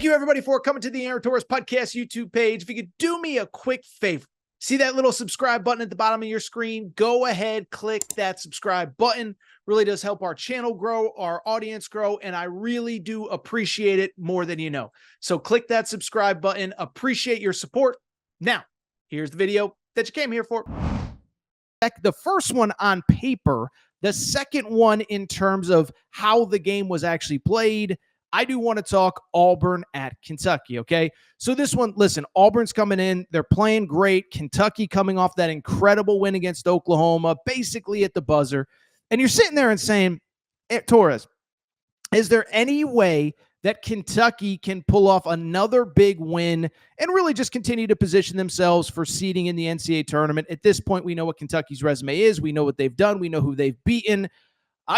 Thank you, everybody, for coming to the Aaron Torres Podcast YouTube page. If you could do me a quick favor, see that little subscribe button at the bottom of your screen? Go ahead, click that subscribe button. Really does help our channel grow, our audience grow, and I really do appreciate it more than you know. So click that subscribe button. Appreciate your support. Now, here's the video that you came here for. The first one on paper, the second one in terms of how the game was actually played. I do want to talk Auburn at Kentucky, okay? So this one, listen, Auburn's coming in. They're playing great. Kentucky coming off that incredible win against Oklahoma, basically at the buzzer. And you're sitting there and saying, hey, Torres, is there any way that Kentucky can pull off another big win and really just continue to position themselves for seeding in the NCAA tournament? At this point, we know what Kentucky's resume is. We know what they've done. We know who they've beaten.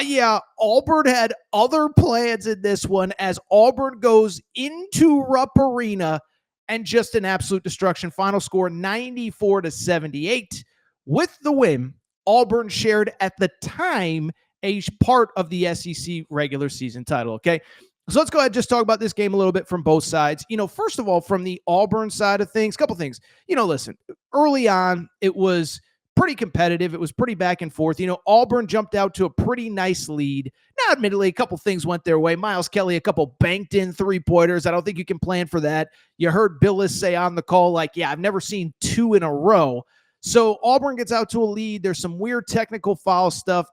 Yeah, Auburn had other plans in this one as Auburn goes into Rupp Arena and just an absolute destruction. Final score 94-78. With the win, Auburn shared at the time a part of the SEC regular season title, okay? So let's go ahead and just talk about this game a little bit from both sides. First of all, from the Auburn side of things, a couple things. Listen, early on, it was pretty competitive. It was pretty back and forth. Auburn jumped out to a pretty nice lead. Now, admittedly, a couple things went their way. Miles Kelly, a couple banked in three-pointers. I don't think you can plan for that. You heard Billis say on the call, I've never seen two in a row. So Auburn gets out to a lead. There's some weird technical foul stuff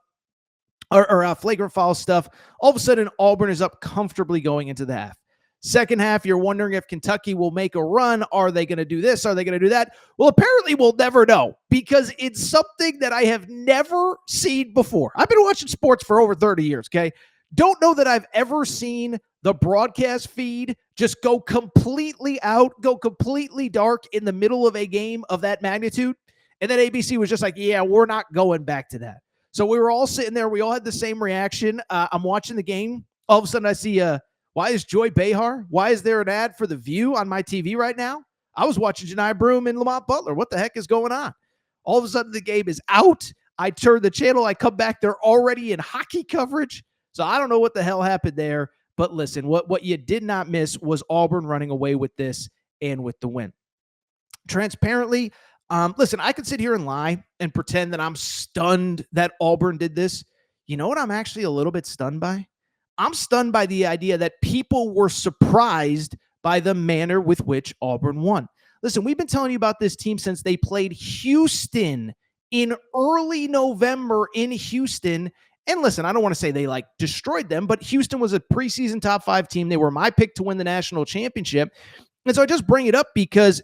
or flagrant foul stuff. All of a sudden, Auburn is up comfortably going into the half. Second half, you're wondering if Kentucky will make a run. Are they going to do this? Are they going to do that? Well, apparently we'll never know because it's something that I have never seen before. I've been watching sports for over 30 years, okay? Don't know that I've ever seen the broadcast feed just go completely out, go completely dark in the middle of a game of that magnitude. And then ABC was just like, yeah, we're not going back to that. So we were all sitting there. We all had the same reaction. I'm watching the game. All of a sudden I see why is Joy Behar? Why is there an ad for The View on my TV right now? I was watching Janai Broome and Lamont Butler. What the heck is going on? All of a sudden, the game is out. I turn the channel. I come back. They're already in hockey coverage. So I don't know what the hell happened there. But listen, what you did not miss was Auburn running away with this and with the win. Transparently, listen, I could sit here and lie and pretend that I'm stunned that Auburn did this. You know what I'm actually a little bit stunned by? I'm stunned by the idea that people were surprised by the manner with which Auburn won. Listen, we've been telling you about this team since they played Houston in early November in Houston. And listen, I don't want to say they destroyed them, but Houston was a preseason top 5 team. They were my pick to win the national championship. And so I just bring it up because,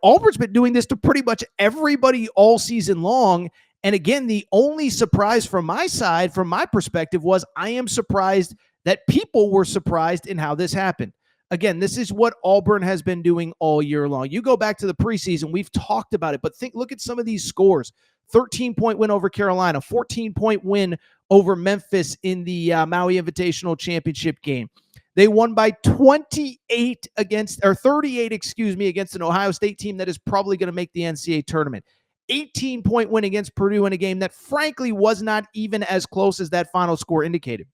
Auburn's been doing this to pretty much everybody all season long. And again, the only surprise from my side, from my perspective, was I am surprised that people were surprised in how this happened. Again, this is what Auburn has been doing all year long. You go back to the preseason, we've talked about it, but look at some of these scores. 13-point win over Carolina, 14-point win over Memphis in the Maui Invitational Championship game. They won by 38 against an Ohio State team that is probably going to make the NCAA tournament. 18-point win against Purdue in a game that frankly was not even as close as that final score indicated.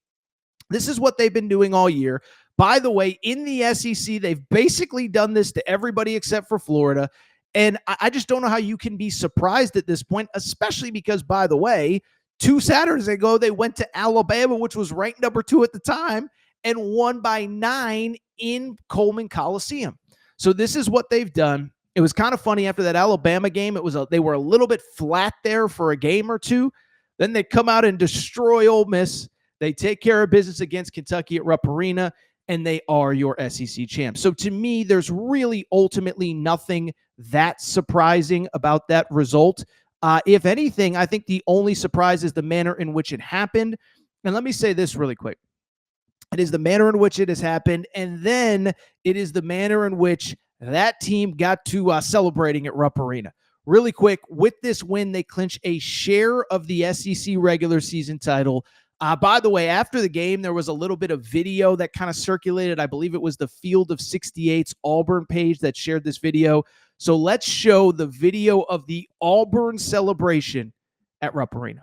This is what they've been doing all year. By the way, in the SEC, they've basically done this to everybody except for Florida. And I just don't know how you can be surprised at this point, especially because, by the way, 2 Saturdays ago, they went to Alabama, which was ranked number 2 at the time, and won by 9 in Coleman Coliseum. So this is what they've done. It was kind of funny after that Alabama game. They were a little bit flat there for a game or two. Then they come out and destroy Ole Miss. They take care of business against Kentucky at Rupp Arena, and they are your SEC champs. So to me, there's really ultimately nothing that surprising about that result. If anything, I think the only surprise is the manner in which it happened. And let me say this really quick. It is the manner in which it has happened, and then it is the manner in which that team got to celebrating at Rupp Arena. Really quick, with this win, they clinch a share of the SEC regular season title. By the way, after the game, there was a little bit of video that kind of circulated. I believe it was the Field of 68's Auburn page that shared this video. So let's show the video of the Auburn celebration at Rupp Arena.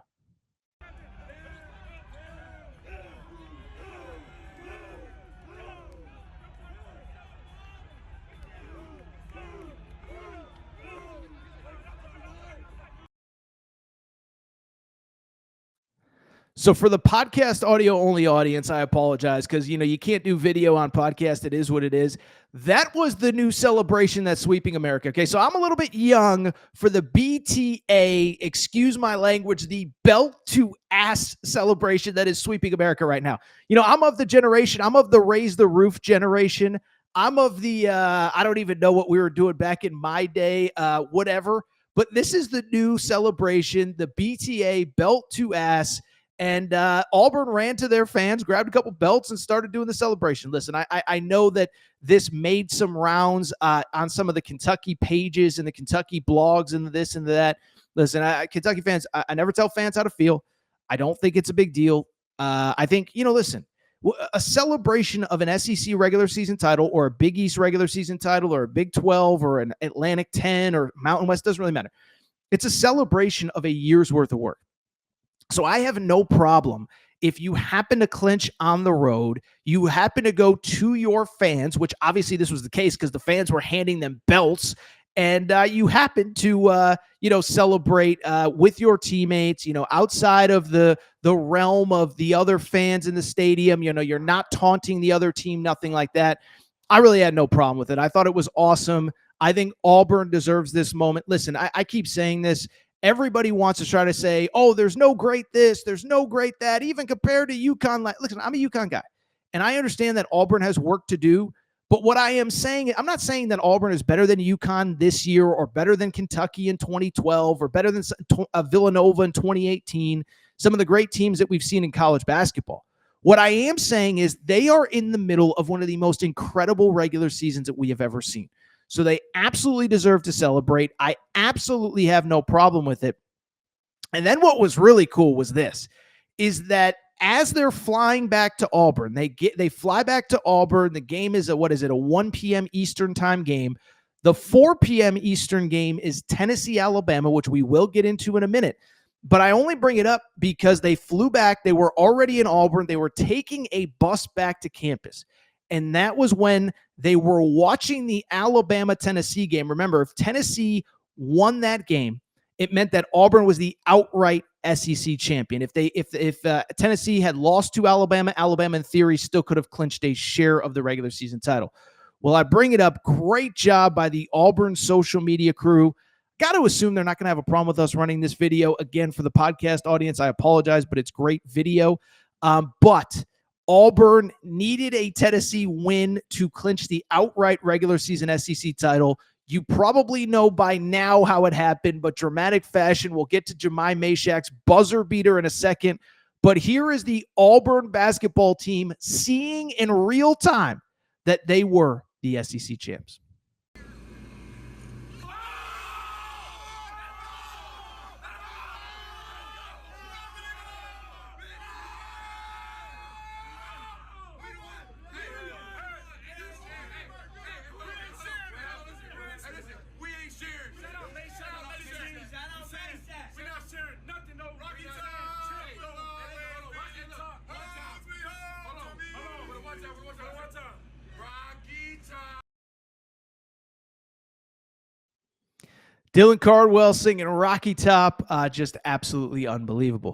So for the podcast audio only audience, I apologize because, you can't do video on podcast. It is what it is. That was the new celebration that's sweeping America. Okay, so I'm a little bit young for the BTA, excuse my language, the belt to ass celebration that is sweeping America right now. I'm of the generation, I'm of the raise the roof generation. I'm of the, I don't even know what we were doing back in my day, whatever. But this is the new celebration, the BTA belt to ass. And Auburn ran to their fans, grabbed a couple belts, and started doing the celebration. Listen, I know that this made some rounds on some of the Kentucky pages and the Kentucky blogs and this and that. Listen, Kentucky fans, I never tell fans how to feel. I don't think it's a big deal. I think, listen, a celebration of an SEC regular season title or a Big East regular season title or a Big 12 or an Atlantic 10 or Mountain West, doesn't really matter. It's a celebration of a year's worth of work. So I have no problem if you happen to clinch on the road, you happen to go to your fans, which obviously this was the case because the fans were handing them belts, and you happen to celebrate with your teammates, outside of the realm of the other fans in the stadium. You're not taunting the other team, nothing like that. I really had no problem with it. I thought it was awesome. I think Auburn deserves this moment. Listen, I keep saying this. Everybody wants to try to say, oh, there's no great this, there's no great that, even compared to UConn. Listen, I'm a UConn guy, and I understand that Auburn has work to do. But what I am saying, I'm not saying that Auburn is better than UConn this year or better than Kentucky in 2012 or better than Villanova in 2018, some of the great teams that we've seen in college basketball. What I am saying is they are in the middle of one of the most incredible regular seasons that we have ever seen. So they absolutely deserve to celebrate. I absolutely have no problem with it. And then what was really cool was this, is that as they're flying back to Auburn, they fly back to Auburn. The game is a 1 p.m. Eastern time game. The 4 p.m. Eastern game is Tennessee, Alabama, which we will get into in a minute. But I only bring it up because they flew back. They were already in Auburn. They were taking a bus back to campus. And that was when they were watching the Alabama-Tennessee game. Remember, if Tennessee won that game, it meant that Auburn was the outright SEC champion. If Tennessee had lost to Alabama, Alabama in theory still could have clinched a share of the regular season title. Well, I bring it up. Great job by the Auburn social media crew. Got to assume they're not going to have a problem with us running this video. Again, for the podcast audience, I apologize, but it's great video. But Auburn needed a Tennessee win to clinch the outright regular season SEC title. You probably know by now how it happened, but dramatic fashion. We'll get to Jemai Mashak's buzzer beater in a second. But here is the Auburn basketball team seeing in real time that they were the SEC champs. Dylan Cardwell singing Rocky Top, just absolutely unbelievable.